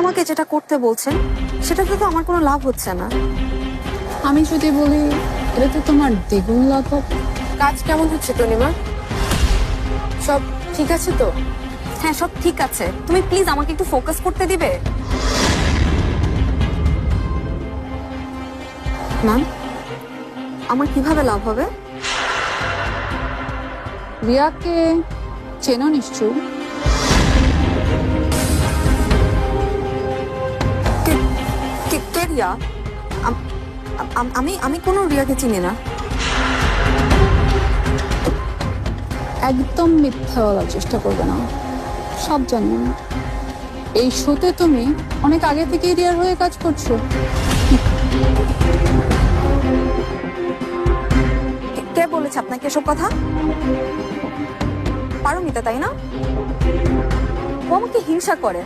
আমাকে যেটা করতে বলছেন সেটাতে তো আমার কোনো লাভ হচ্ছে না। আমি যদি বলি এটা তো তোমার দ্বিগুণ লাভ হবে। কাজ কেমন হচ্ছে তনিমা? সব ঠিক আছে তো? হ্যাঁ, সব ঠিক আছে। তুমি প্লিজ আমাকে একটু ফোকাস করতে দিবে? ম্যাম, আমার কিভাবে লাভ হবে? রিয়াকে চেনো নিশ্চয়ই। কে রিয়া? আমি আমি কোনো রিয়াকে চিনি না। একদম মিথ্যা বলার চেষ্টা করবে না, সব জানি আমি। এই শোতে তুমি অনেক আগে থেকেই রিয়ার হয়ে কাজ করছো। কে বলেছে আপনাকে এসব কথা? পারমিতা, তাই না? ও আমাকে হিংসা করে।